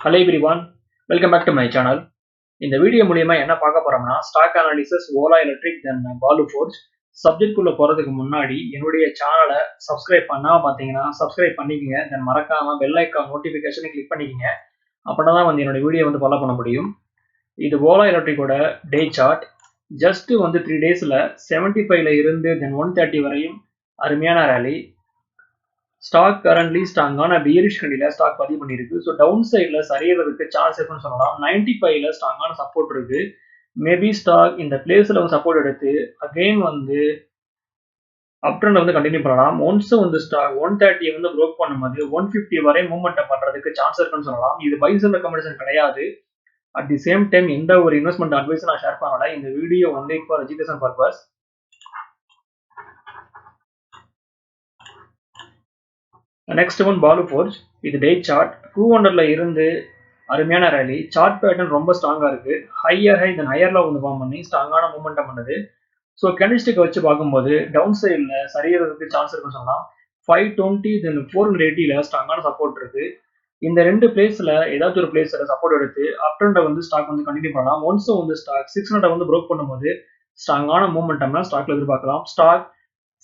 Hello everyone, welcome back to my channel. இந்த video மூலியமா என்ன பார்க்க போறோம்னா ஸ்டாக் அனாலிசிஸ் ஓலா எலக்ட்ரிக் தென் பாலு ஃபோர்ஜ் சப்ஜெக்ட் குள்ள போறதுக்கு முன்னாடி என்னுடைய சேனலை சப்ஸ்கிரைப் பண்ணாம பார்த்தீங்கன்னா சப்ஸ்கிரைப் பண்ணிக்கங்க. தென் மறக்காம பெல் ஐக்கான் நோட்டிஃபிகேஷனை கிளிக் பண்ணிக்கங்க. அப்படின்னா தான் என்னோட வீடியோ ஃபாலோ பண்ண முடியும். இது ஓலா எலக்ட்ரிக்கோட டே சார்ட். ஜஸ்ட் 3 டேஸ்ல 75ல இருந்து தென் 130 வரையும் அருமையான ரேலி. ஸ்டாக் கரண்ட்லி ஸ்ட்ராங்கான பியரிஷ் கண்டில ஸ்டாக் பதிவு பண்ணிருக்கு. ஸோ டவுன் சைட்ல சரியறதுக்கு சான்ஸ் இருக்குன்னு சொல்லலாம். 95ல ஸ்ட்ராங்கான சப்போர்ட் இருக்கு. மேபி ஸ்டாக் இந்த பிளேஸ்ல சப்போர்ட் எடுத்து அகைன் அப் ட்ரெண்ட் கண்டினியூ பண்ணலாம். ஒன்ஸ் ஸ்டாக் 130 ப்ரோக் பண்ணும்போது 150 வரை மூவ்மெண்ட் பண்றதுக்கு சான்ஸ் இருக்குன்னு சொல்லலாம். இது பை செல் ரெக்கமெண்டேஷன் கிடையாது. அட் தி சேம் டைம் எந்த ஒரு இன்வெஸ்ட்மெண்ட் அட்வைஸ் நான் ஷேர் பண்ணல. இந்த video only for education purpose. Next one Balu forge. இது டே சார்ட். 200ல இருந்து அருமையான ரேலி. சார்ட் பேட்டர்ன் ரொம்ப ஸ்ட்ராங்கா இருக்கு. Higher high then higher low form பண்ணி ஸ்ட்ராங்கான மூவ்மெண்ட் பண்ணுது. ஸோ கேண்டில்ஸ்டிக் வச்சு பார்க்கும்போது டவுன் சைடில் சரியறதுக்கு சான்ஸ் இருக்குன்னு சொல்லலாம். 520 தென் 480ல ஸ்ட்ராங்கான சப்போர்ட் இருக்கு. இந்த ரெண்டு பிளேஸ்ல ஏதாச்சும் ஒரு பிளேஸ்ல சப்போர்ட் எடுத்து அப் ட்ரெண்டை ஸ்டாக் கண்டினியூ பண்ணலாம். ஒன்ஸ் ஸ்டாக் 600 ப்ரோக் பண்ணும்போது ஸ்ட்ராங்கான மூவ்மெண்டம் ஸ்டாக்ல எதிர்பார்க்கலாம். ஸ்டாக்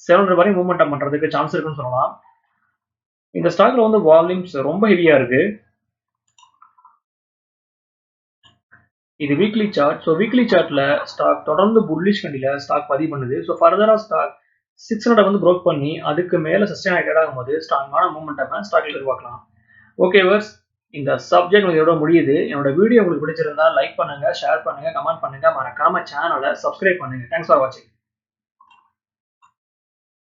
700 வரை மூவ்மெண்ட் பண்றதுக்கு சான்ஸ் இருக்குன்னு சொல்லலாம். இந்த ஸ்டாக்ல வால்யூம்ஸ் ரொம்ப ஹெவியா இருக்கு. இது வீக்லி சார்ட். ஸோ வீக்லி சார்ட்ல ஸ்டாக் தொடர்ந்து புல்லிஷ் கண்டில ஸ்டாக் பதிவு பண்ணுது. ஸோ ஃபர்தரா ஸ்டாக் 600 ப்ரோக் பண்ணி அதுக்கு மேல சஸ்டைன் ஆகும்போது ஸ்ட்ராங்கான மூவ்மெண்டம் ஸ்டாக்ல எதிர்பார்க்கலாம். ஓகே வர்ஸ், இந்த சப்ஜெக்ட் இதோட முடியுது. என்னோட வீடியோ உங்களுக்கு பிடிச்சிருந்தா லைக் பண்ணுங்க, ஷேர் பண்ணுங்க, கமெண்ட் பண்ணுங்க, மறக்காம சேனலை சப்ஸ்கிரைப் பண்ணுங்க. தேங்க்ஸ் ஃபார் வாட்சிங்.